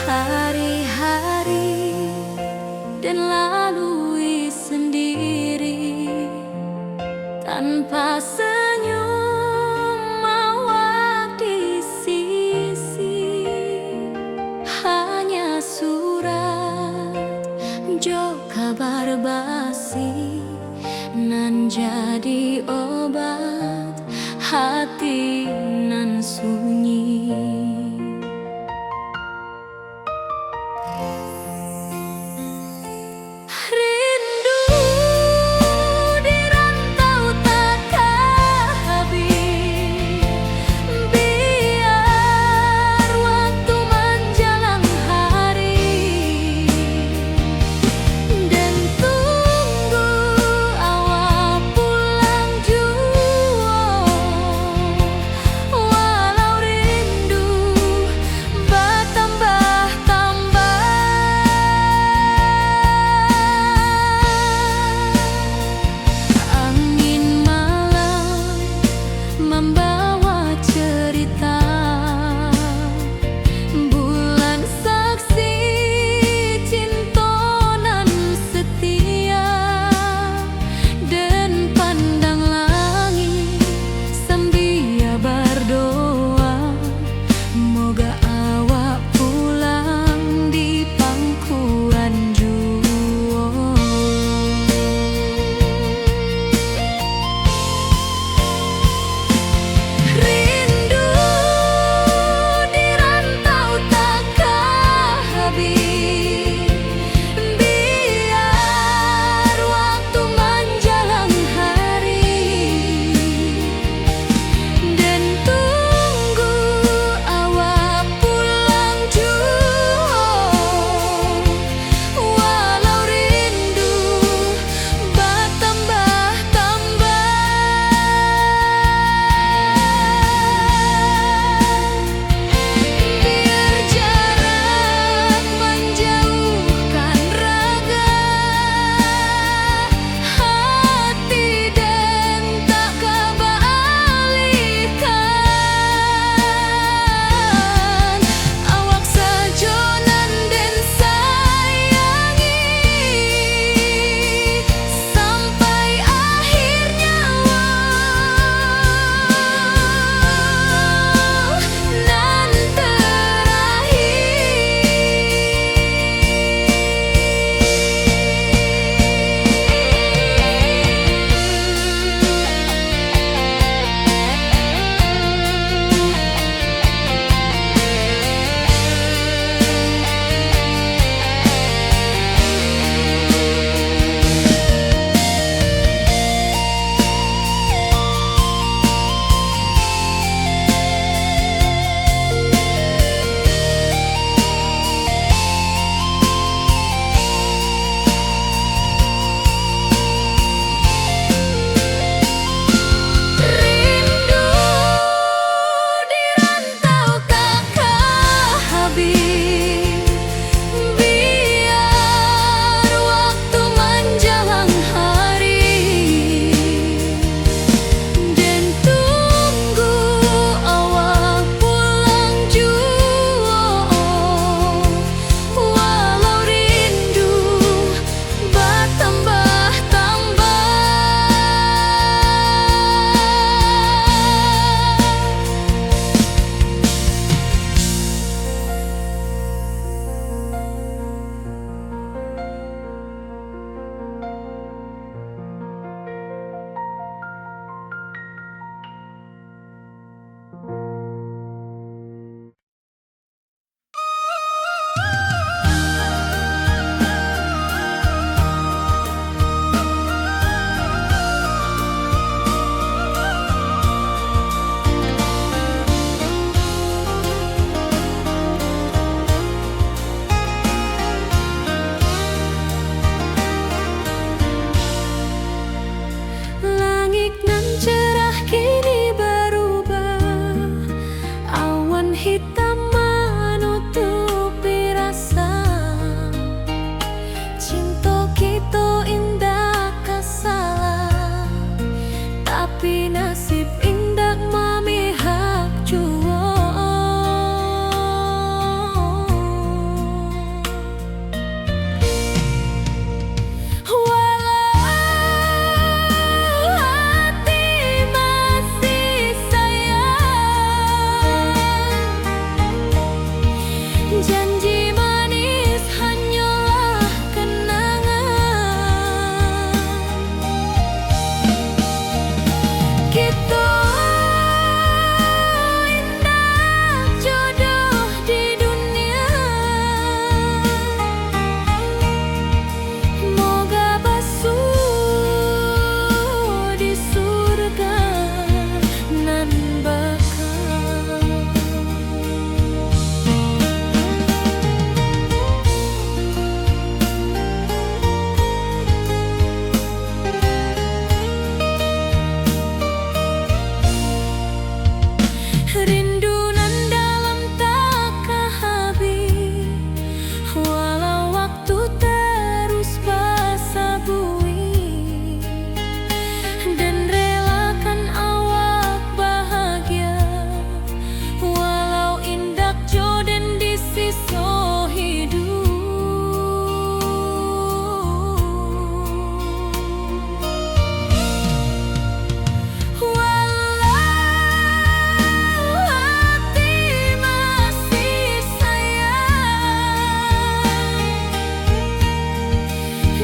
Hari-hari dan lalui sendiri tanpa senyum awak di sisi. Hanya surat jo kabar basi nan jadi obat hati nan sunyi. Janji manis hanyalah kenangan. Kita indah jodoh di dunia. Moga basuh di surga nan bakal. Rindu nan dalam takkan habis, walau waktu terus basa bui, dan relakan awak bahagia, walau indak jodoh di sisa hidup.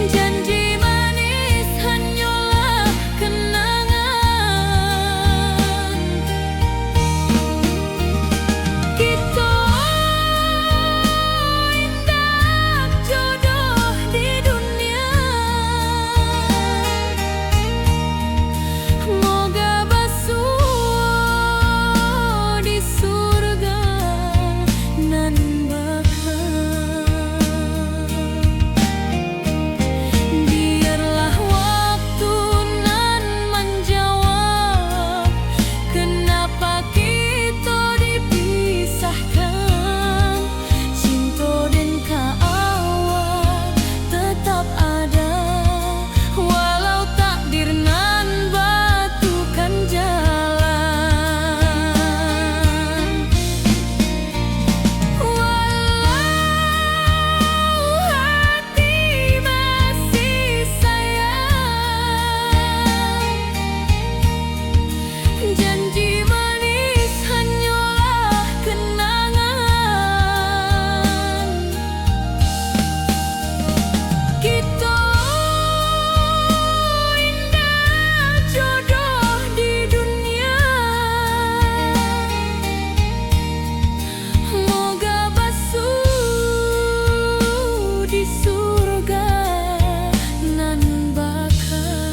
Janji manis hanyalah kenangan. Kita indah jodoh di dunia. Moga basuh di surga nan bakal. Biarlah waktu nan menjawab kenapa kita dipisahkan. Cinta dan kaawak tetap ada, walau takdir nan batukan jalan. Walau hati masih sayang, janji manis hanyalah kenangan. Kita indah jodoh di dunia. Moga basuh di surga nan bakal.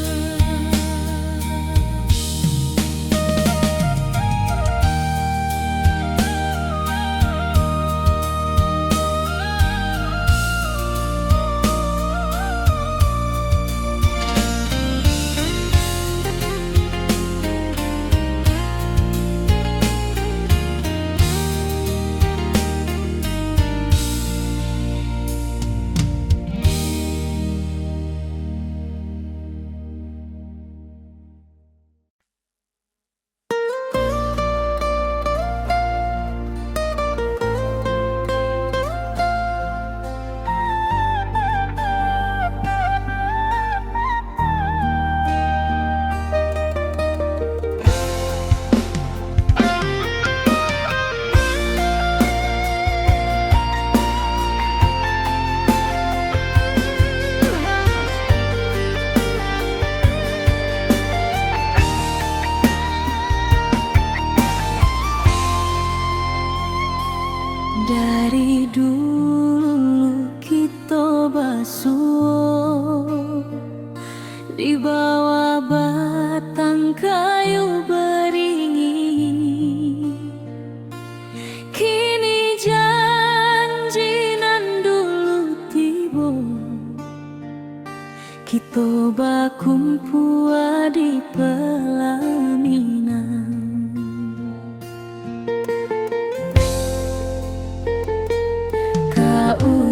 Dari dulu kita basuh di bawah batang kayu beringin. Kini janji nan dulu tiba, kita bakumpul di pelaminan.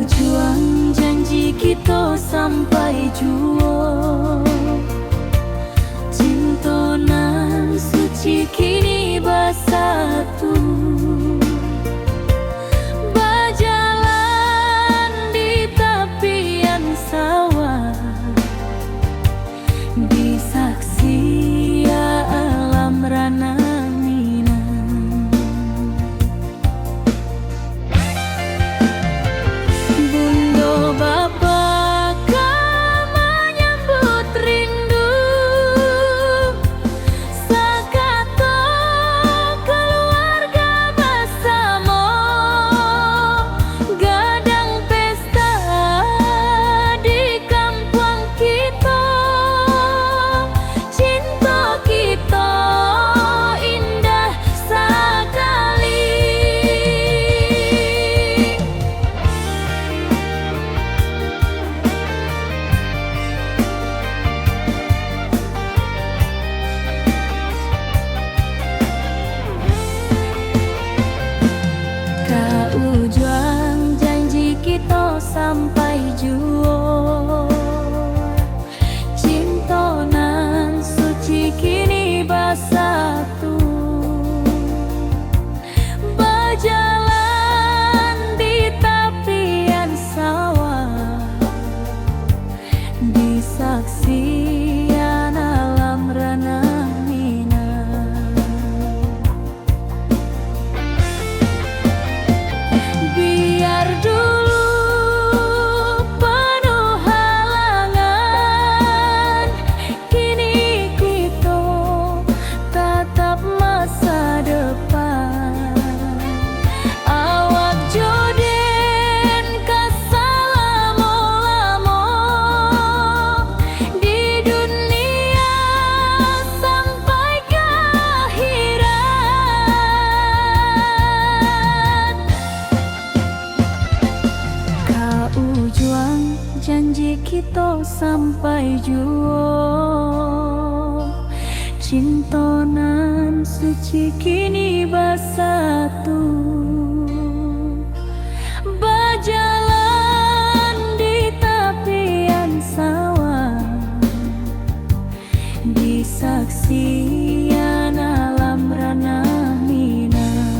Juang janji kita sampai jua, cinta nan suci kini bersatu. Berjalan di tepian sawah, di saksi alam rana Minang. kita sampai juo. Cintonan suci kini bersatu, berjalan di tepian sawah, di saksian alam ranah Minang.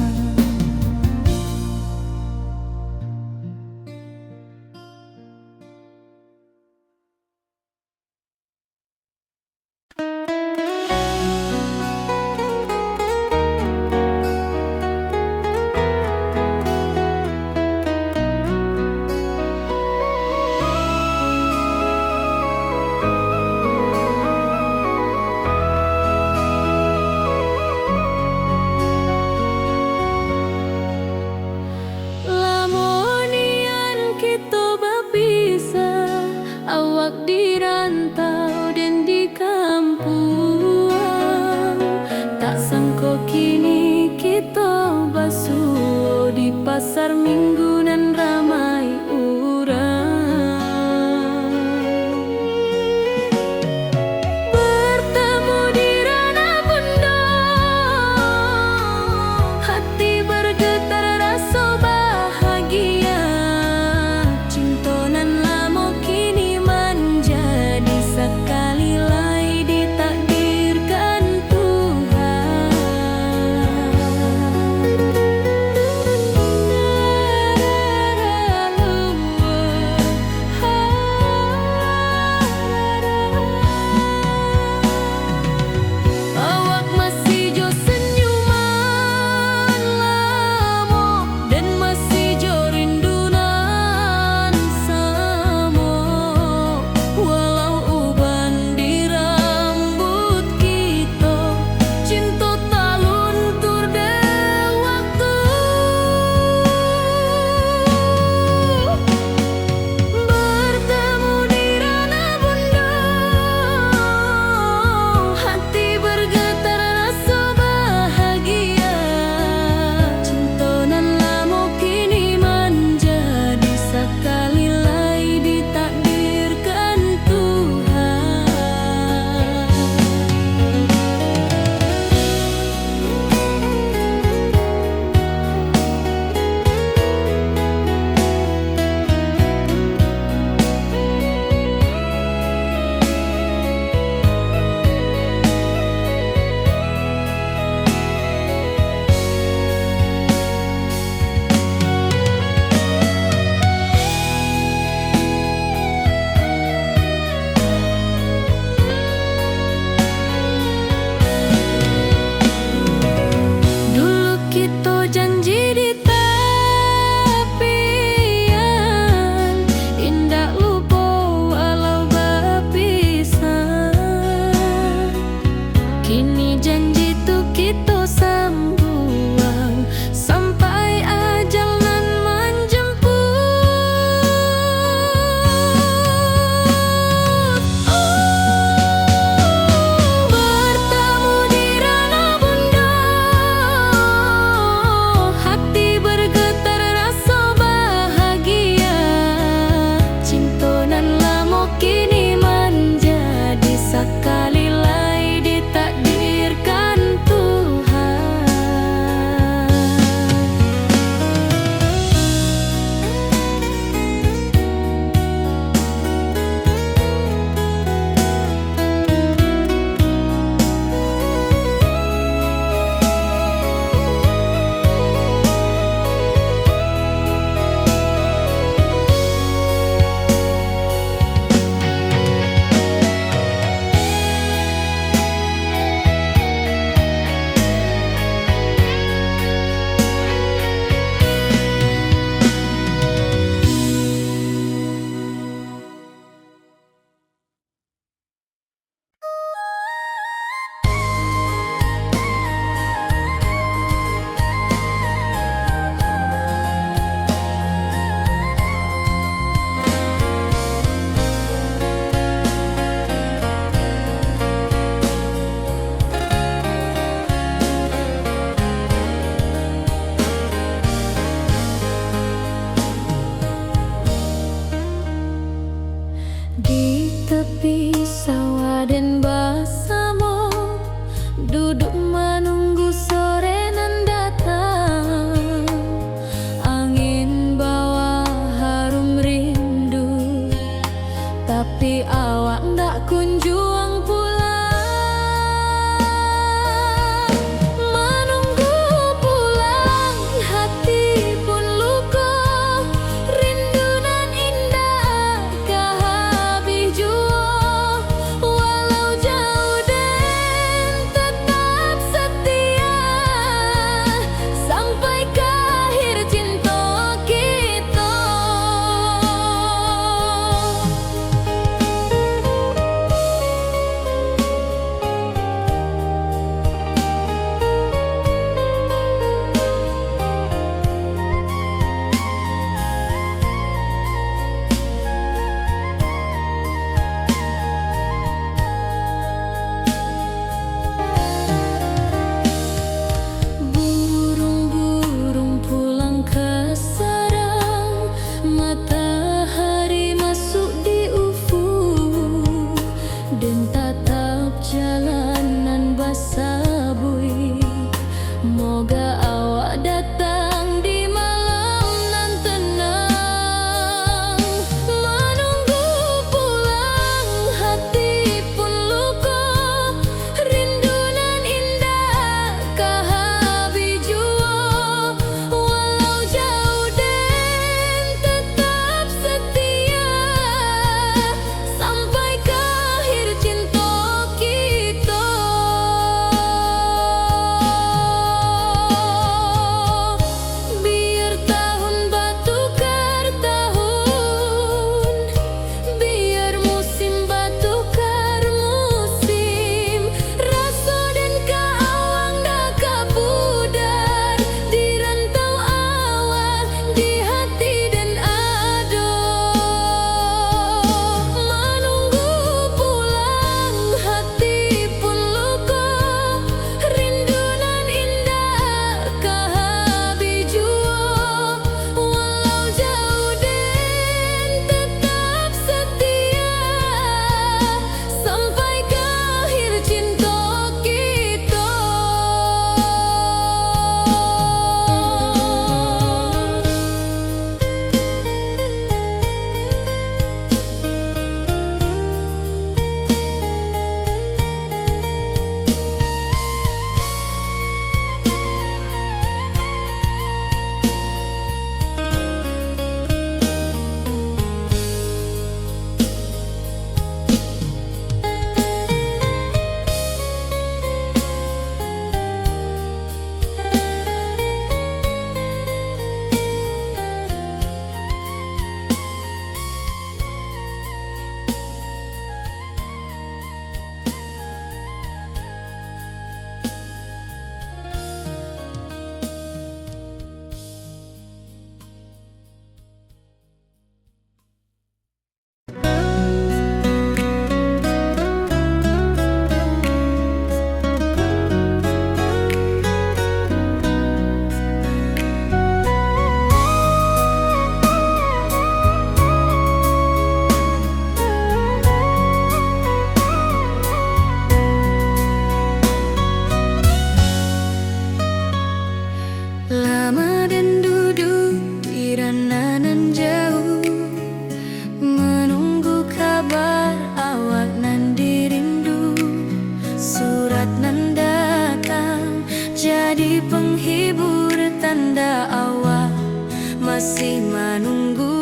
masih menunggu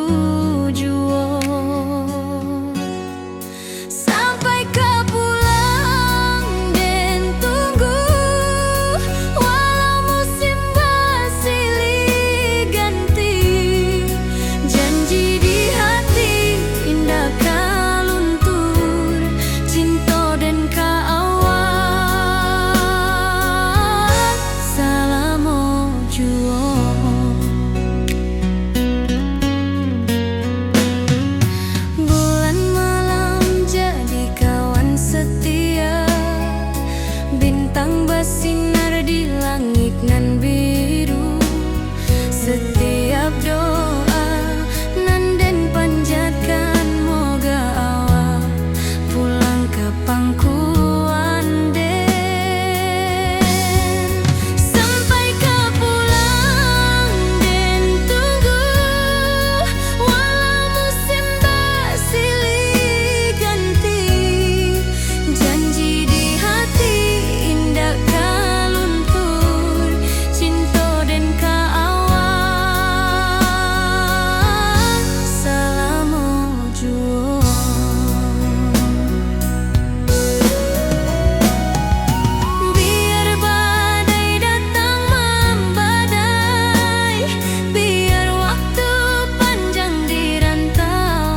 jua. Sampai kau pulang dan tunggu, walau musim bersilih ganti. Janji di hati indah kau luntur, cinta dan kawan selama jua. Bulan malam jadi kawan setia, bintang bersinar di langit nan biru. Setiap doa nan den panjatkan, moga awak pulang ke pangkuan den. Sampai kau pulang dan tunggu, walau musim bersilih ganti. Janji di hati indah kau luntur, cinta dan kawan selama jua. Biar badai datang membadai, biar waktu panjang dirantau,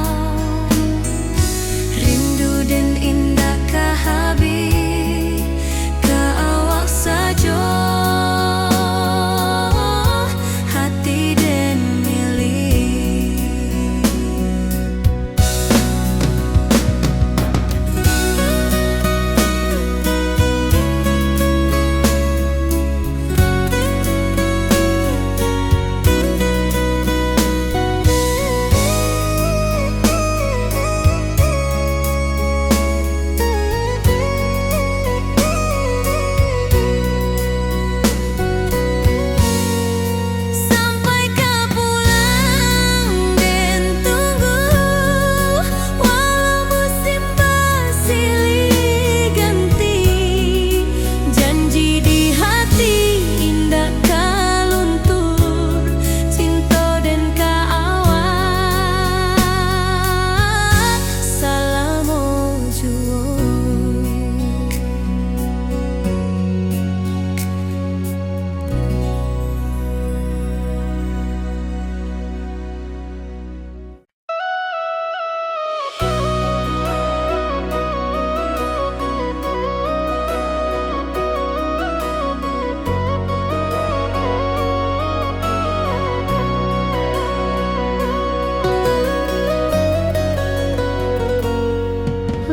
rindu dan indah kah habis ke awak saja, hati dan milik. Sampai kau pulang dan tunggu, walau musim bersilih ganti. Janji di hati indah kau luntur, cinta dan kawan selama jua.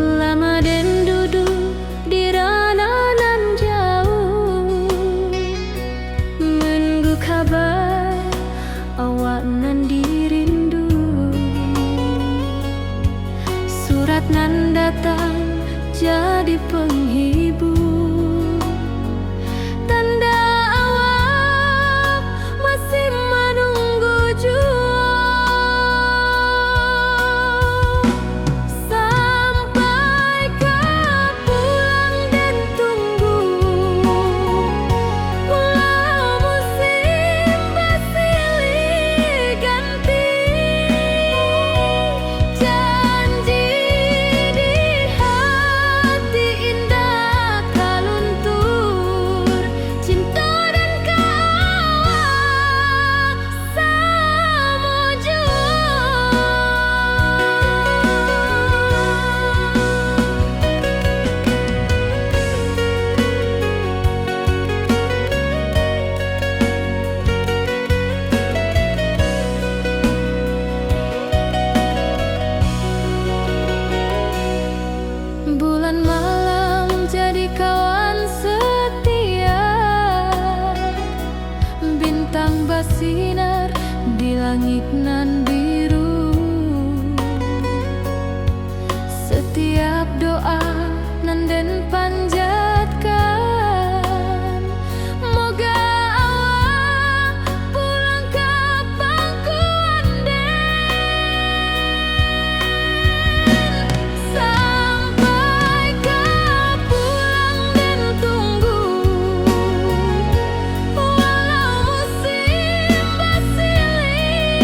Lama dan duduk di ranah nan jauh, menunggu kabar awak nan dirindu. Surat nan datang jadi penghibur, tanda awak masih menunggu jua. Sampai kau pulang dan tunggu, walau musim bersilih ganti. Janji di hati indah kau luntur, cinta dan kawan sama jua. Bulan malam jadi kawan setia, bintang bersinar di langit nan biru. Setiap doa nan den panjatkan, moga awak pulang ke pangkuan den. Sampai kau pulang dan tunggu, walau musim bersilih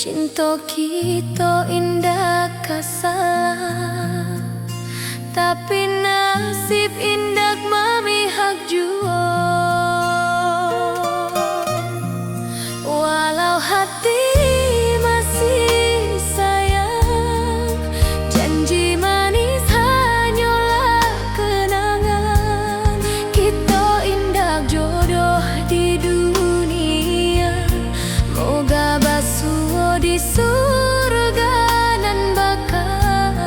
Cinta kita indah kasalah, tapi nasib indah memihak jua. Walau hati masih sayang, janji manis hanyalah kenangan. Kita indah jodoh di dunia, moga basuh di surga nan bakal.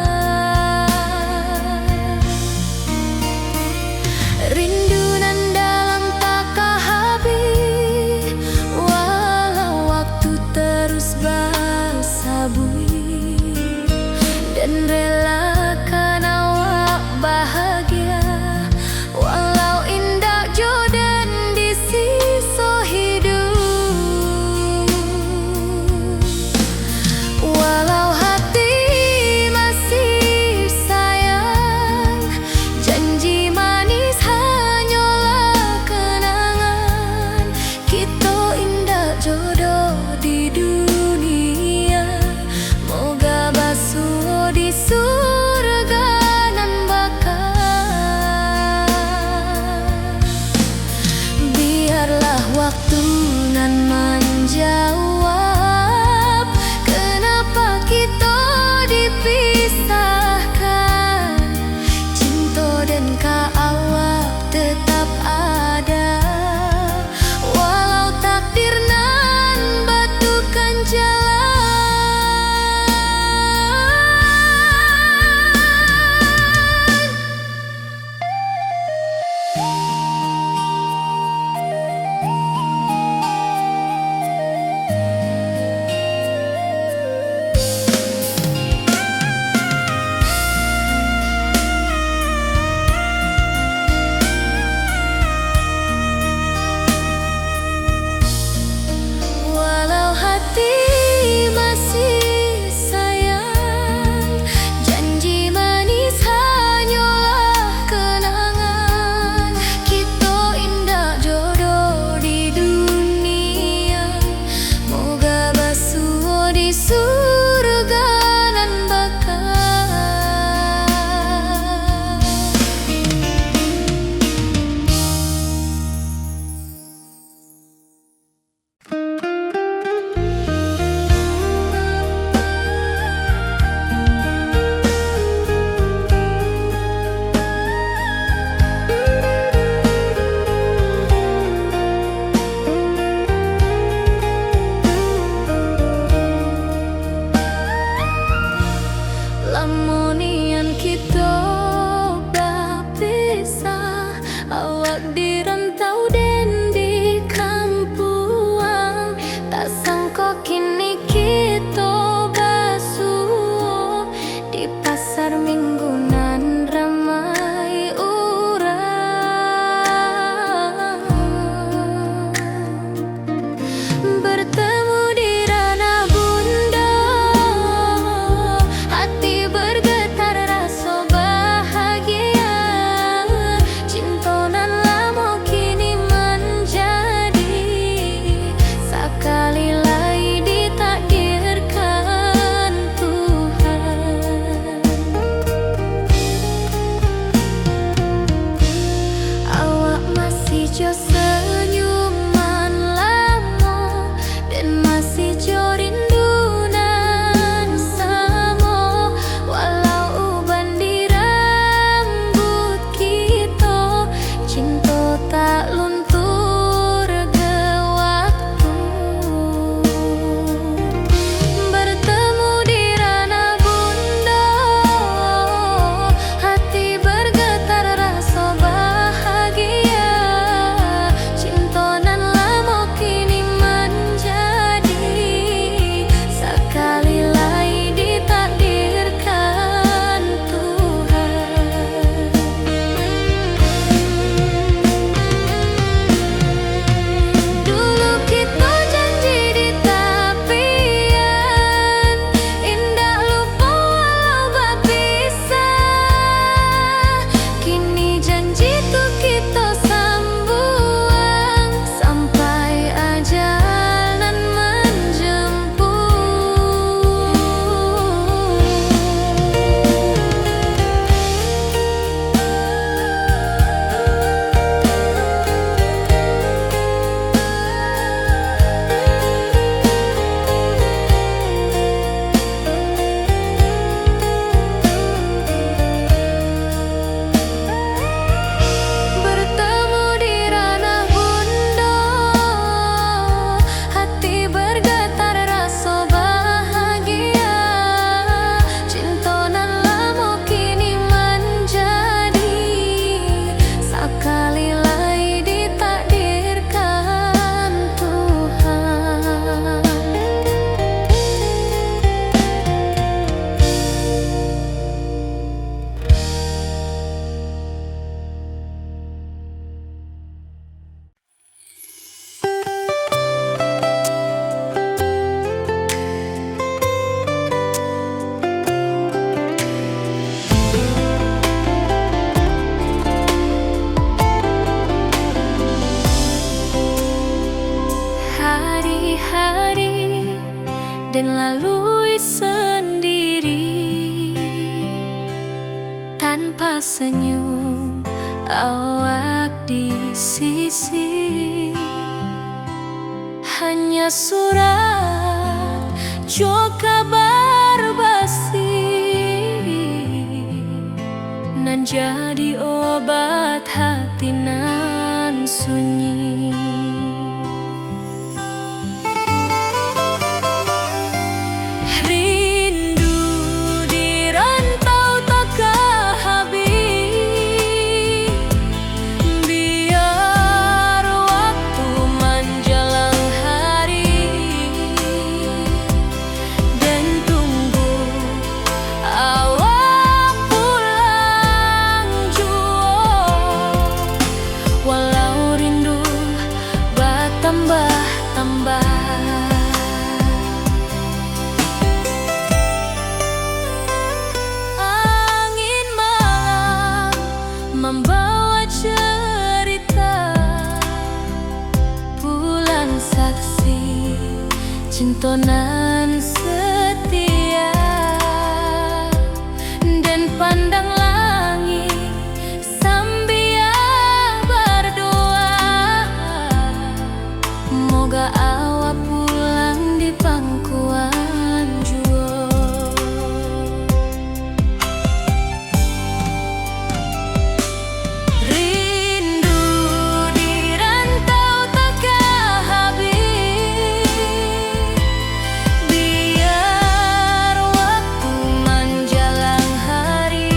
Rindu nan dalam tak habis, walau waktu terus bersabui, dan relakan awak bahagia walau indah jodan di sisa hidup. hari-hari dan lalui sendiri tanpa senyum awak di sisi. Hanya surat jo kabar basi nan jadi obat hati nan sunyi. Rindu di rantau takkan habis, biar waktu menjelang hari dan tunggu awak pulang jua. Walau rindu bertambah-tambah, angin malam membawa cerita bulan saksi cintonan setia. Dan pandang langit sambil berdoa, moga awak pulang di pangkuan jua. Rindu di rantau takkan habis, biar waktu menjelang hari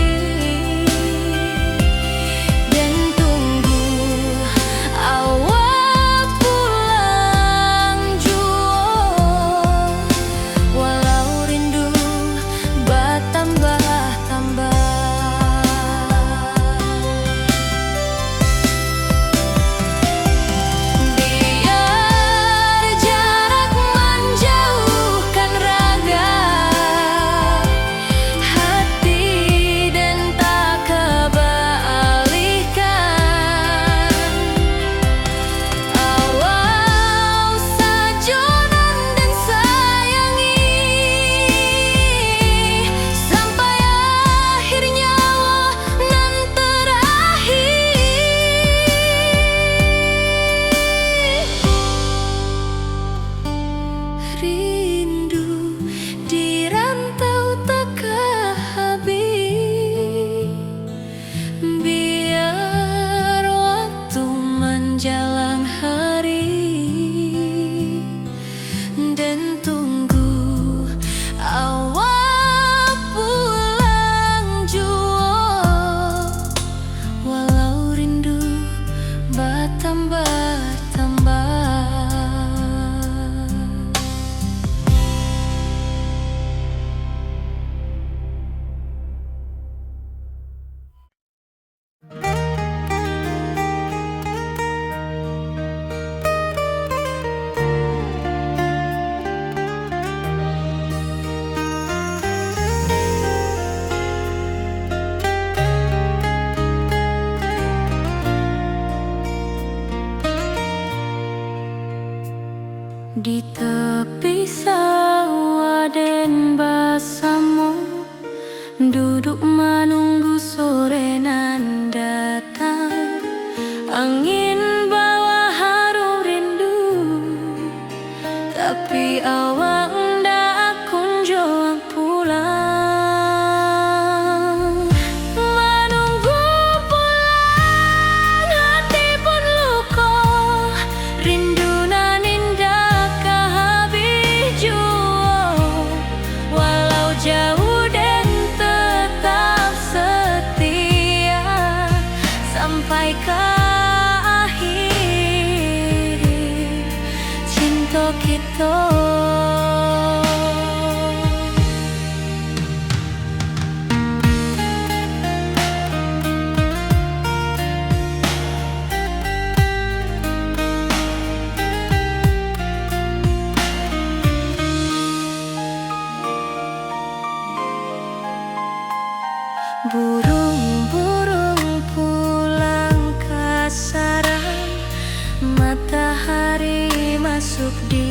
dan tunggu awak pulang jua. Walau rindu bertambah-tambah, biar jarak menjauhkan raga hati dan tak kebalikan. Awal sajonan dan sayangi sampai akhir nyawa nan terakhir. Rindu di rantau takkan habis, biar waktu menjelang hari dan tunggu awak pulang jua. Walau rindu bertambah-tambah. Di tepi sawah dan bersama duduk menunggu sore nan datang. Angin bawa harum rindu, tapi awak ndak kunjung pulang. Menunggu pulang hati pun luka, rindu nan indah habis jua. Walau jauh dan tetap setia sampai ke akhir cinta kita. Burung-burung pulang ke sarang, matahari masuk di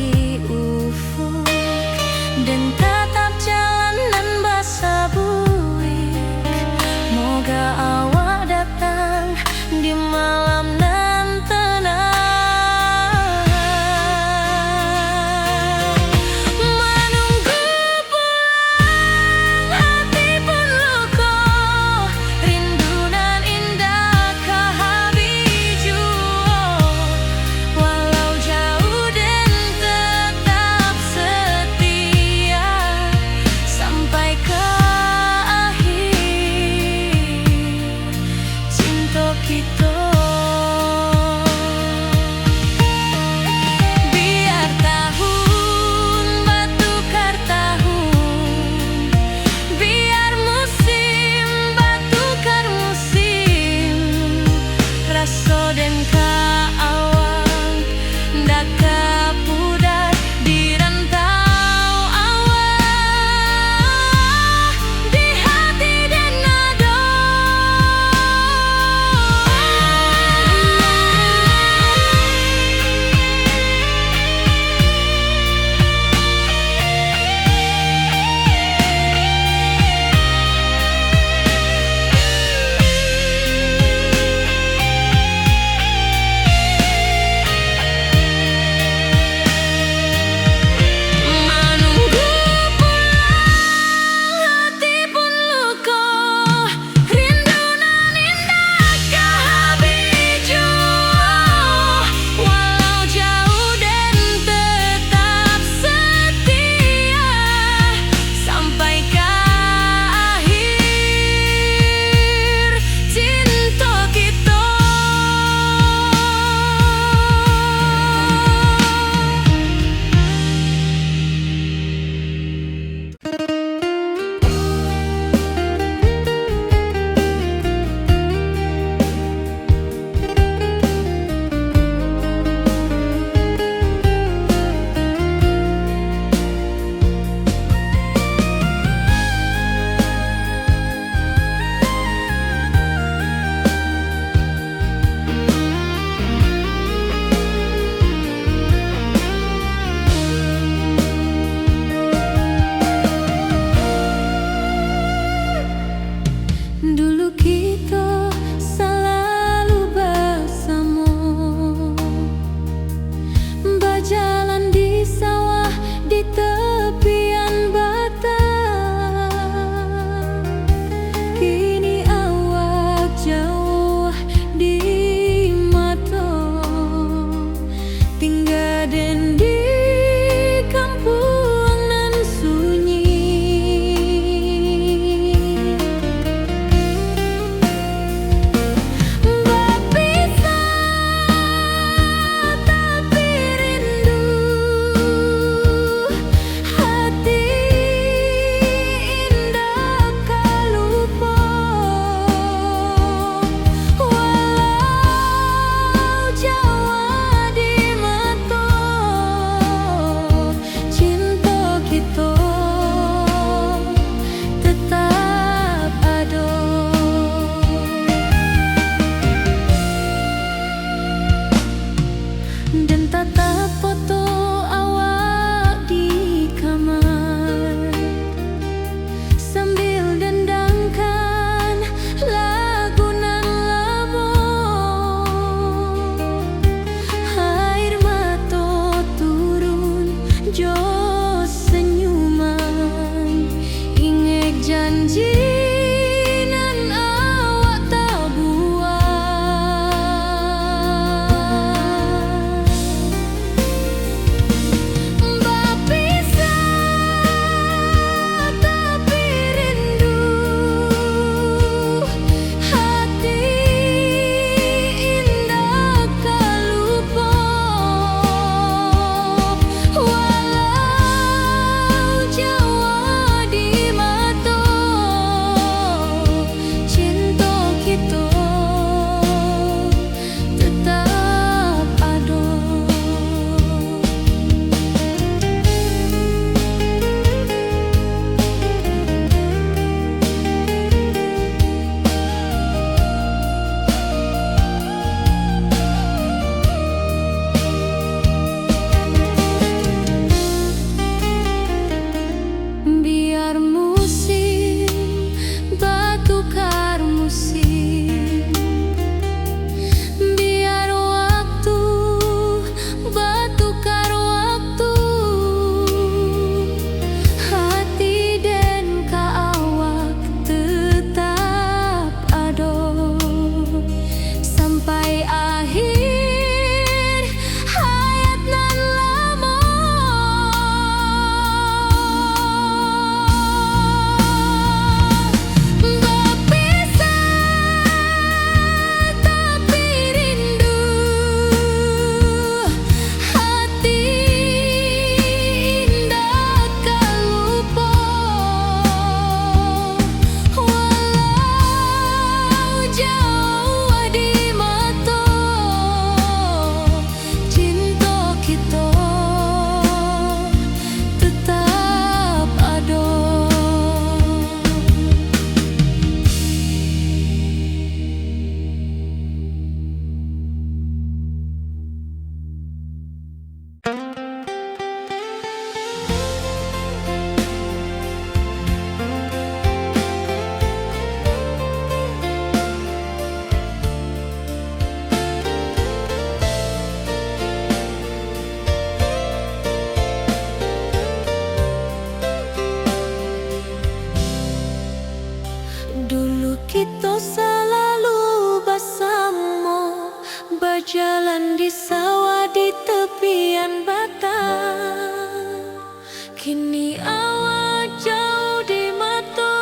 Kini awak jauh di mata,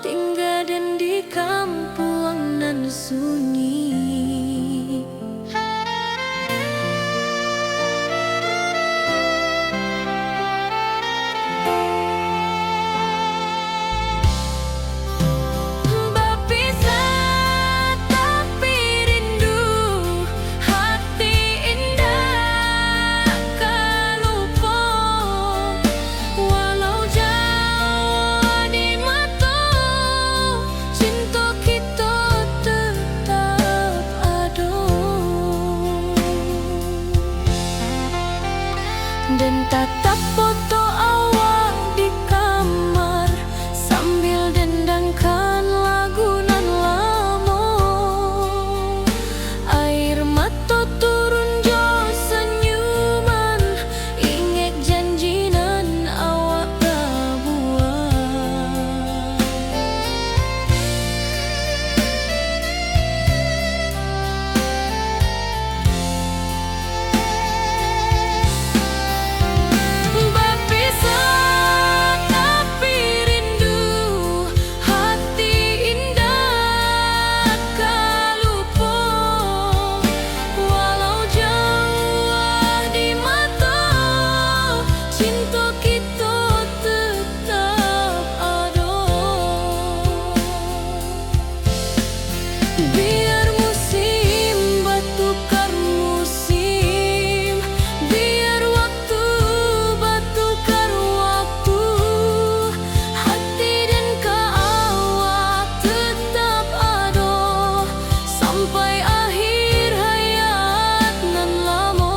tinggal dan di kampung nan sunyi. Dan tatap foto awak di kamar sambil dendangkan lagu nan lama. Air mata turun jo senyuman, ingat janji nan awak buat. Biar musim bertukar musim, biar waktu bertukar waktu, hati dan awak tetap ada sampai akhir hayat nan lama.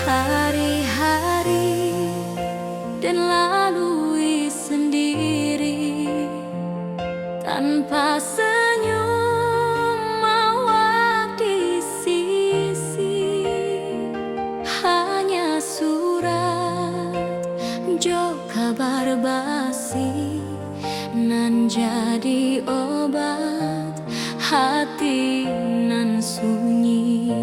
Hari-hari dan lalui sendiri tanpa senyum awak di sisi, hanya surat jo kabar basi nan jadi obat hati nan sunyi.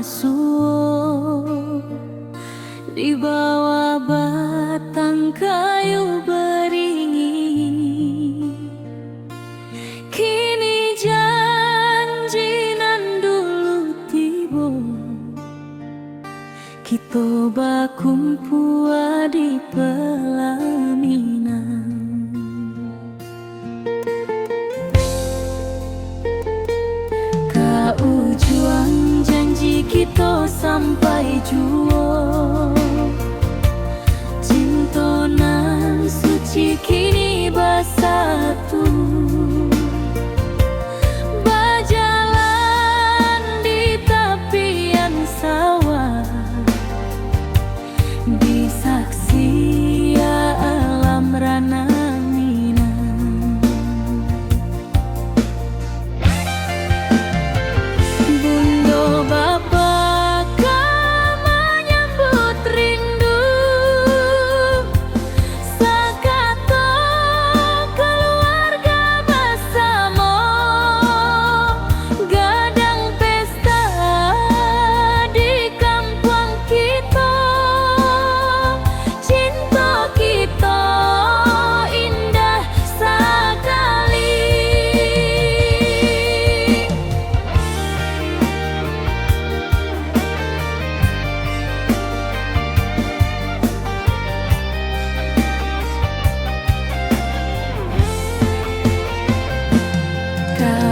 basuh di bawah batang kayu beringin. Kini janji nan dulu tiba, kita bakumpul di pelaminan. Ujung janji kita sampai jua, cinta nan suci kini bersatu, berjalan di tepian sawah, di saksi alam rana.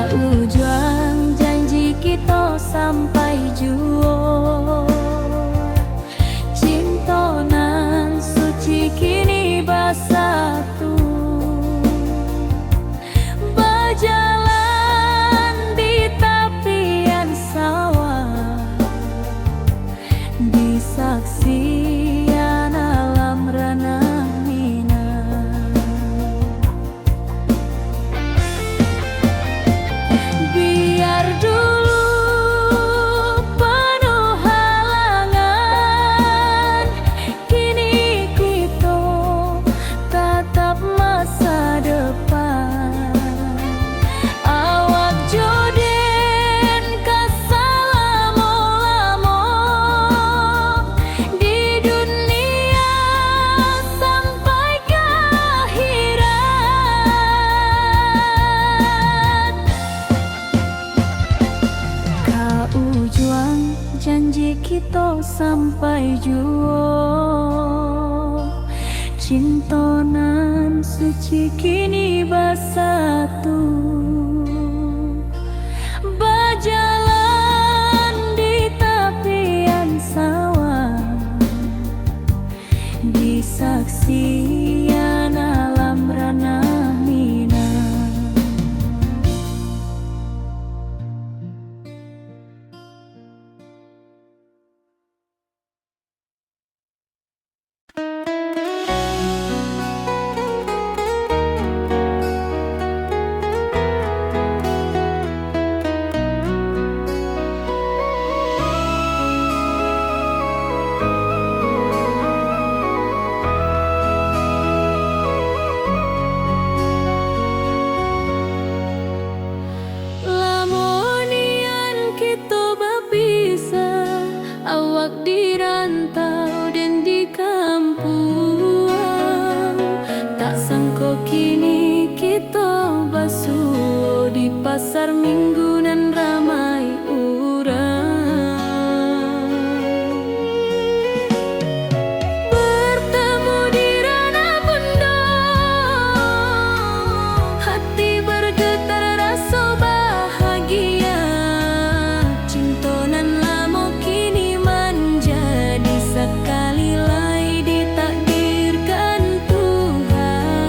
Ujung janji kita sampai jua, cinta nan suci kini bersatu, berjalan di tepian sawah, di saksian alam rana. Janji kita sampai jua, cinta nan suci kini bersatu, berjalan di tepian sawah, di saksian alam rana. Awak di rantau dan di kampung, tak sangka kini kita basuh di pasar minggu nan ramai orang. Bertemu di ranah bunda, hati bergetar rasa bahagia, cinta nan lama kini sekali lagi ditakdirkan Tuhan.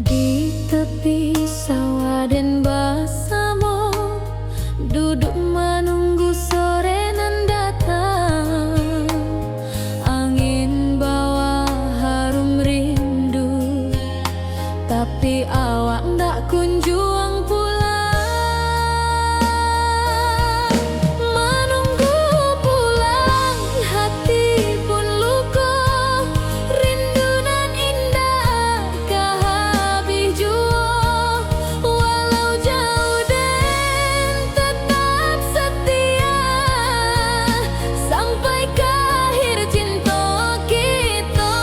Di tepi sawah dan bersama duduk menunggu sore nan datang. Angin bawa harum rindu, tapi awak ndak kunjung pulang. Menunggu pulang, hati pun luka. Rindu nan indah kah habis jua. Walau jauh dan tetap setia, sampai ke akhir cinta kita.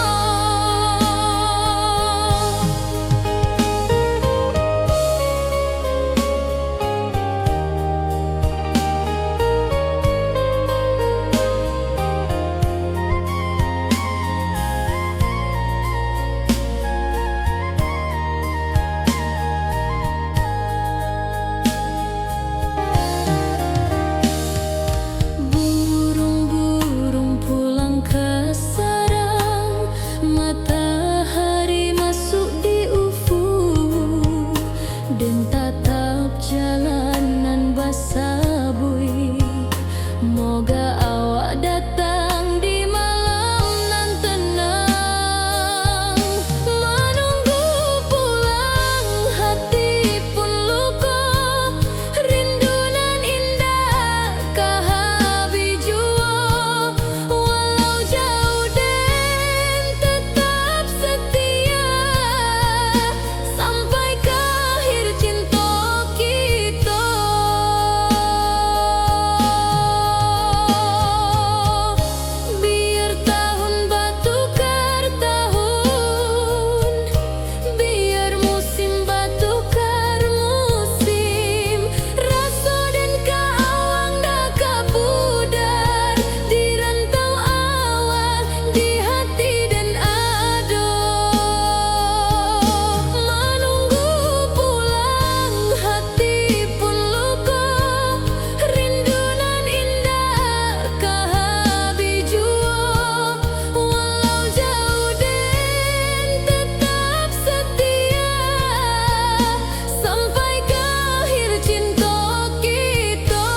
Burung-burung pulang ke sarang, matahari masuk di ufuk, dan tatap jalanan basah bui. Moga awak datang di malam nan tenang. Menunggu pulang, hati pun luka. Rindu nan indah kah habis jua. Walau jauh dan tetap setia, sampai ke akhir cinta kita. Biar tahun bertukar tahun, biar musim bertukar musim. Rasa dan keawang dah kapudar di rantau awak, di hati dan ado. Menunggu pulang, hati pun luka. Rindu nan indah kah habis jua. Walau jauh dan tetap setia, sampai ke akhir cinta kita.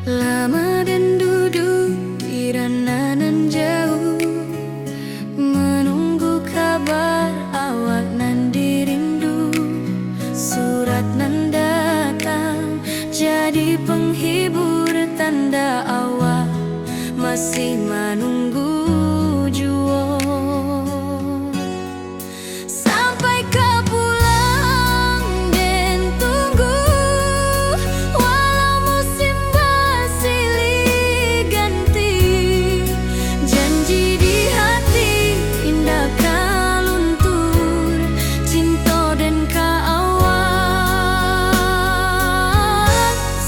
Lama dan duduk di ranah nan jauh, menunggu kabar awak nan dirindu. Surat nan datang jadi penghibur, tanda awak masih menunggu jua. Sampai ke pulang dan tunggu, walau musim bersilih ganti. Janji di hati indah kah luntur, cinta dan keawak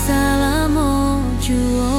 selama jua.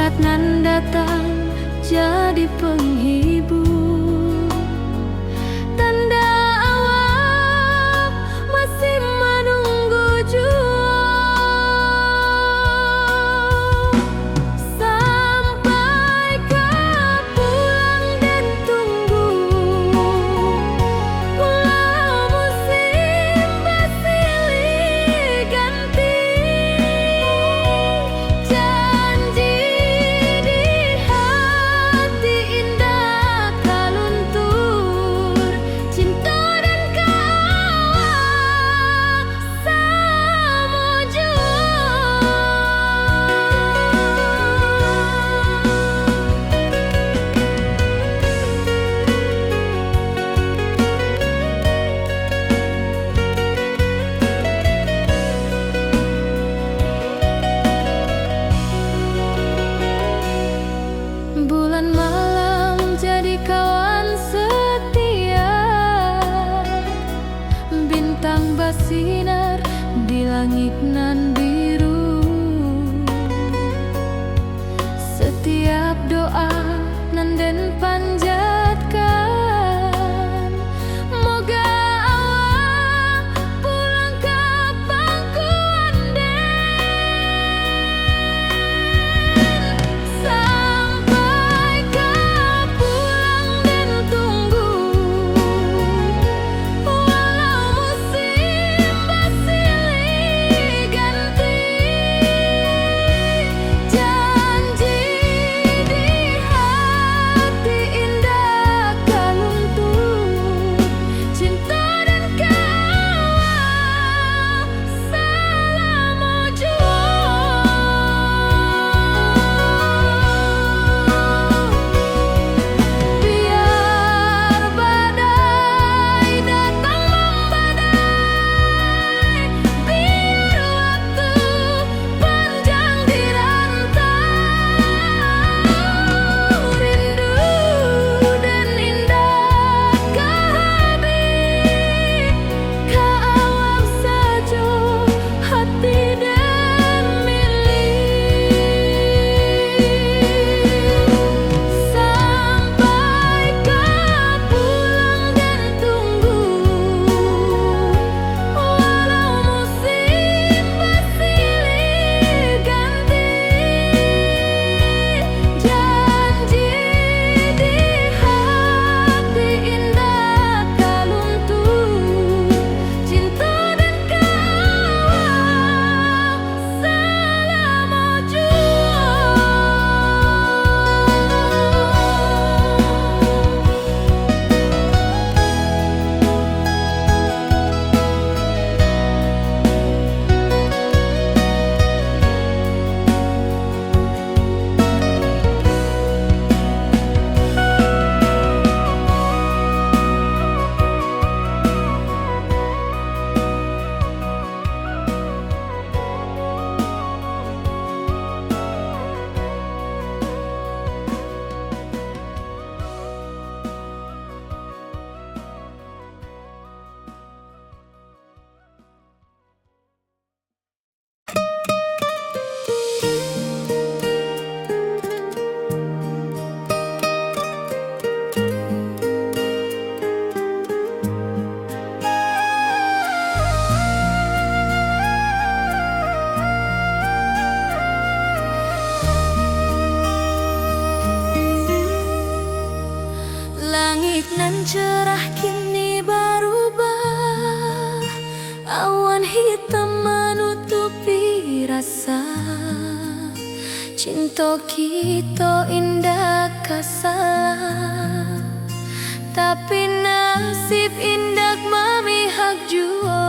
saat nan datang jadi penghibur, tanda awal masih menunggu jua. Sampai kau pulang dan tunggu, pulau musim bersilih ganti. Janji di hati indah kaluntur, cinta dan kawal samujud. Bulan malam jadi kawan setia, bintang bersinar di langit nan biru. Setiap doa nan den panjatkan, moga awak pulang ke pangkuan. Sampai kau pulang dan tunggu, walau musim bersilih ganti. Janji di hati indah kaluntur, cinta dan kawal samujud. Biar badai datang membadai, biar waktu panjang dirantau, rindu dan indah kehabis, kawal saja hati dan milik. Sampai kau pulang dan tunggu, walau musim bersilih ganti. Janji di hati indah kaluntur, cinta dan kawal samujud. Langit nan cerah kini berubah, awan hitam menutupi rasa. Cinta kita indah kasalah, tapi nasib indah memihak jua.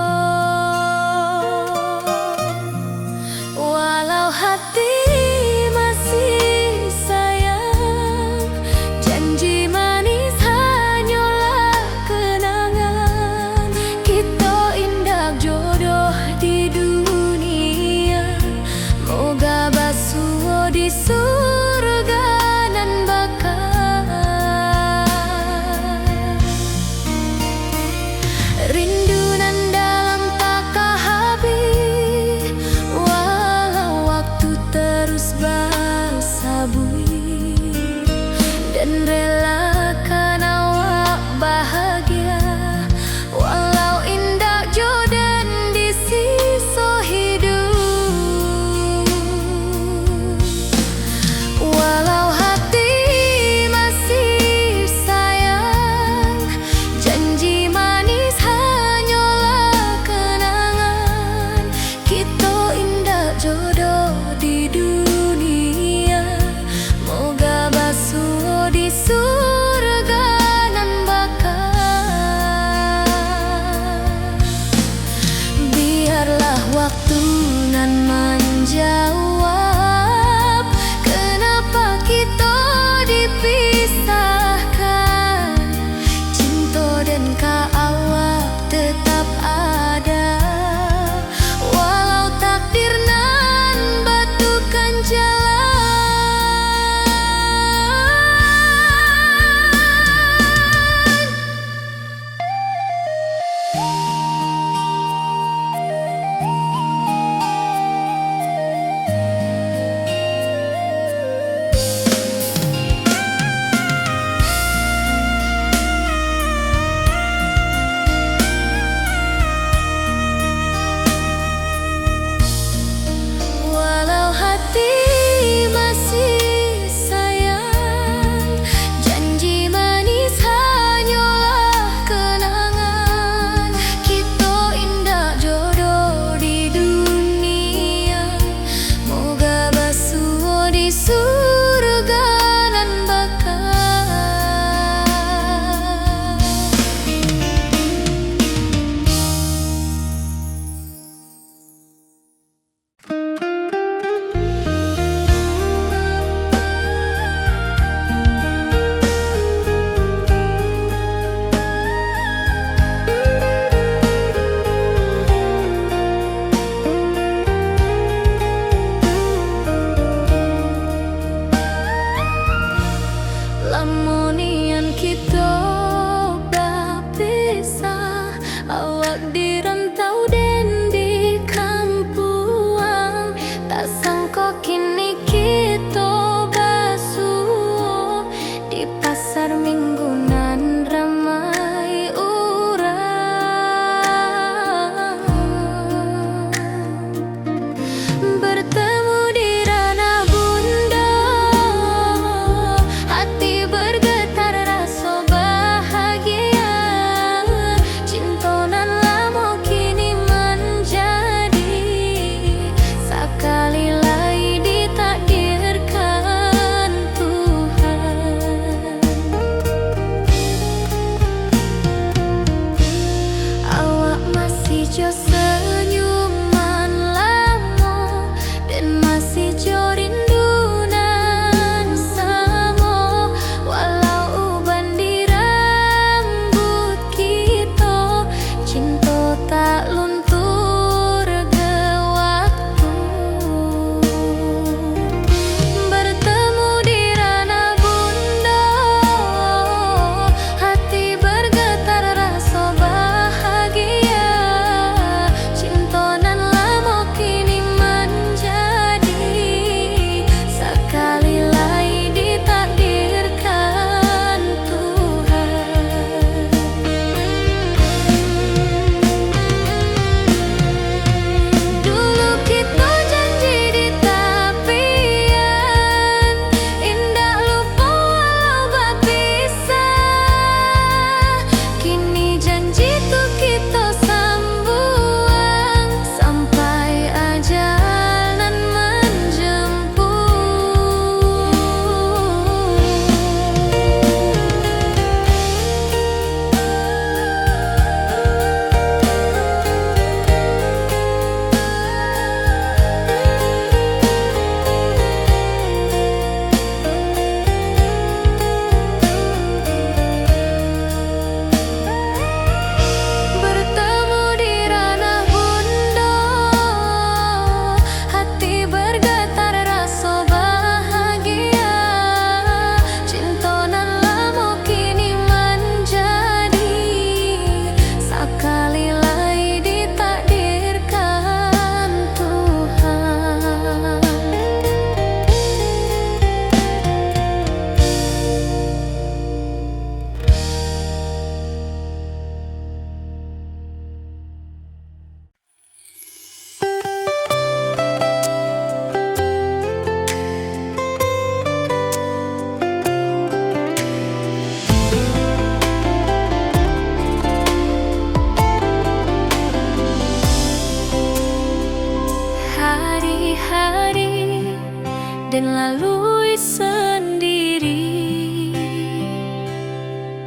Walau hati masih sayang, janji manis hanyalah kenangan. Kita indah jodoh di dunia, moga basuh di surga nan bakal. Rindu nan dalam tak habis, walau waktu terus berlalu. sabui dan relakan awak bahagia walau indah jodan di sisa hidup. Walau hati masih sayang, janji manis hanyalah kenangan. Kita indah jodoh di dunia lalui sendiri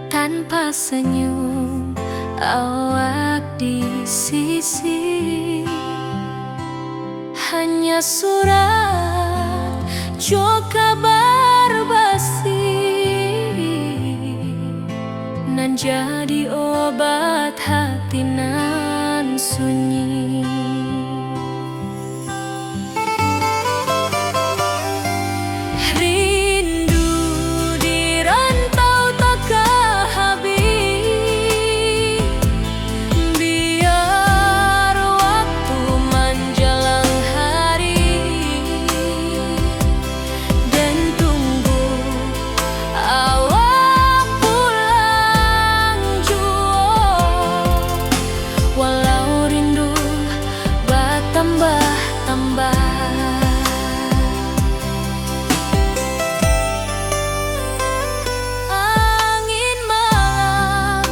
tanpa senyum awak di sisi. Hanya surat jo kabar basi nan jadi obat hati nan sunyi. Rindu di rantau takkan habis, biar waktu menjelang hari dan tunggu awak pulang jua. Walau rindu bertambah-tambah, angin malam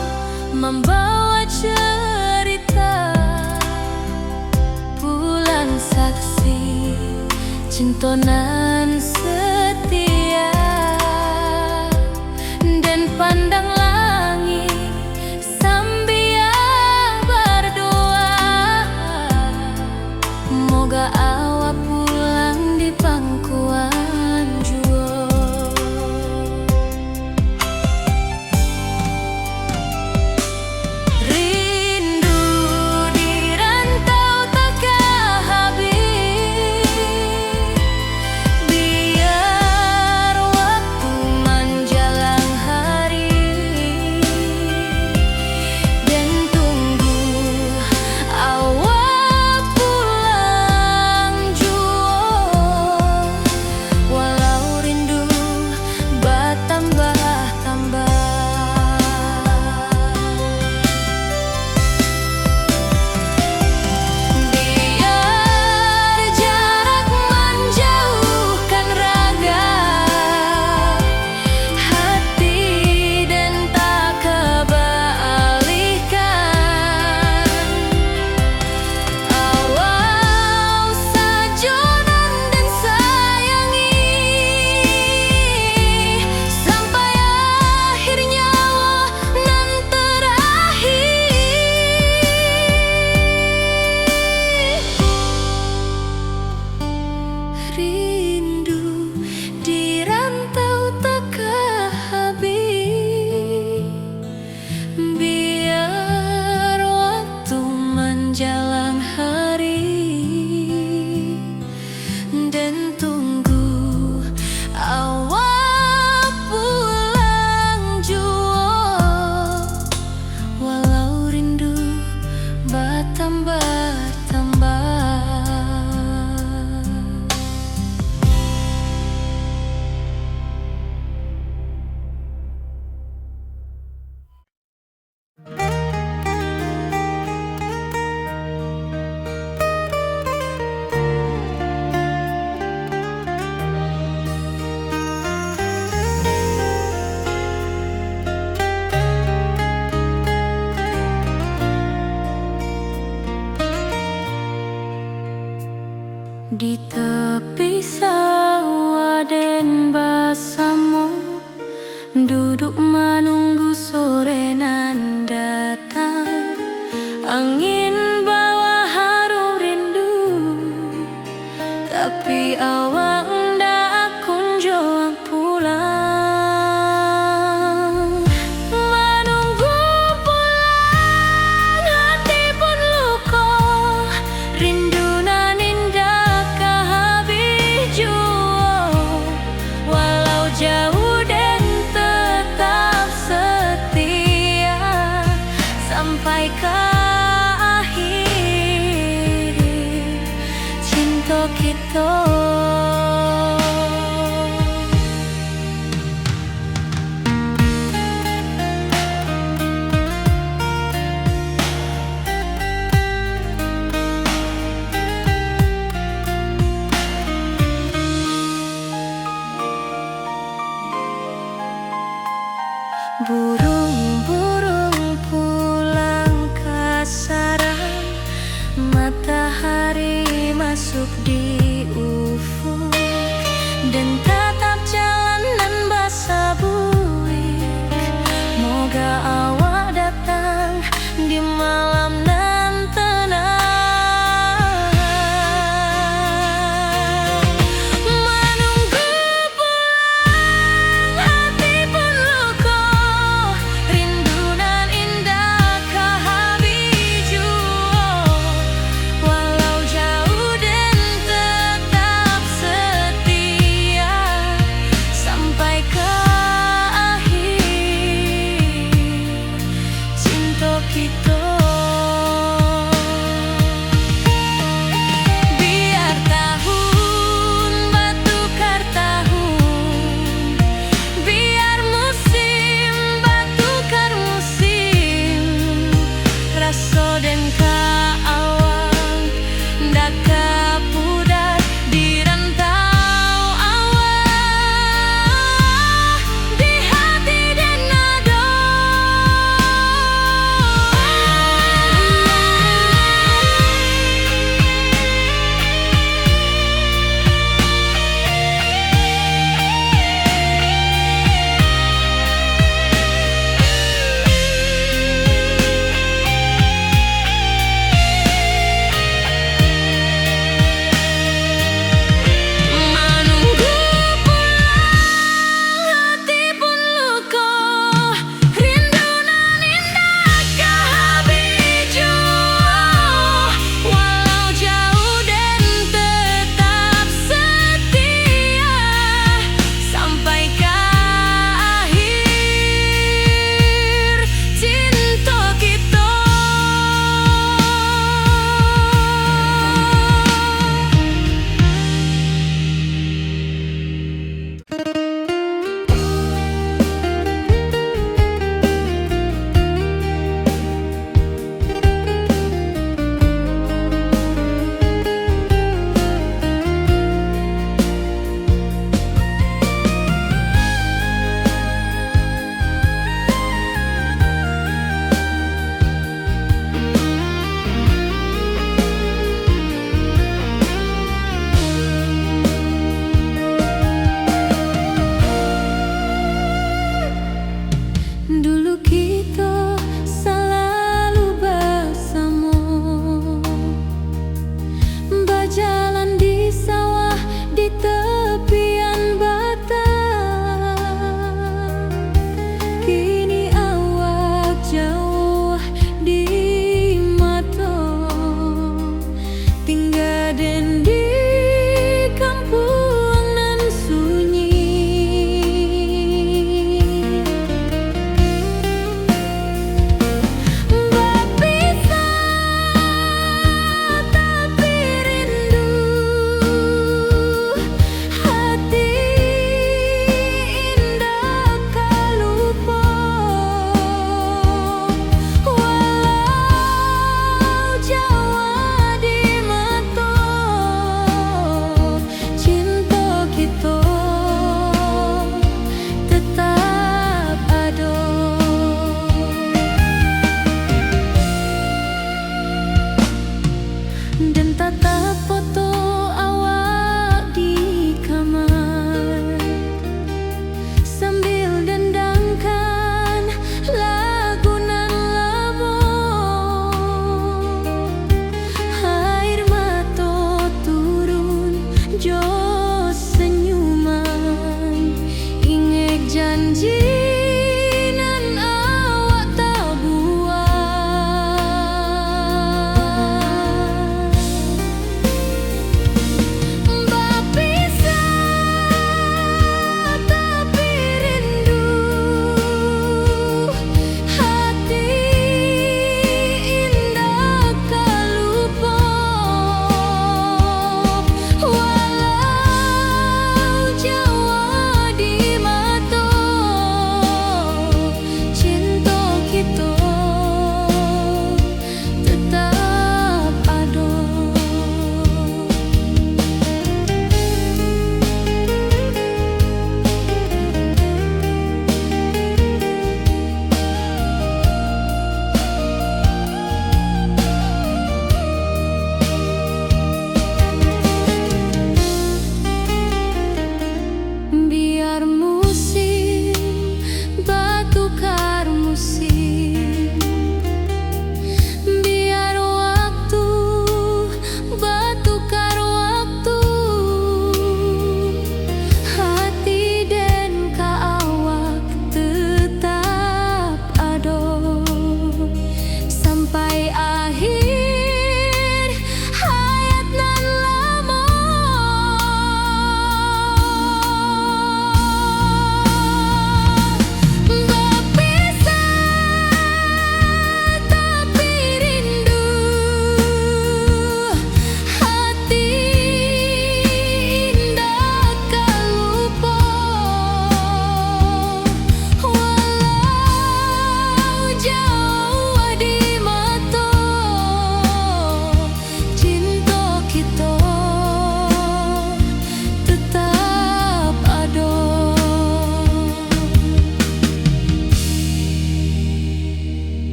membawa cerita pulang saksi cintonan setia. Dan pandang langit sambil berdoa, moga awak pulang di pangkuan jua. Rindu di rantau takkan habis,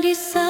di sana.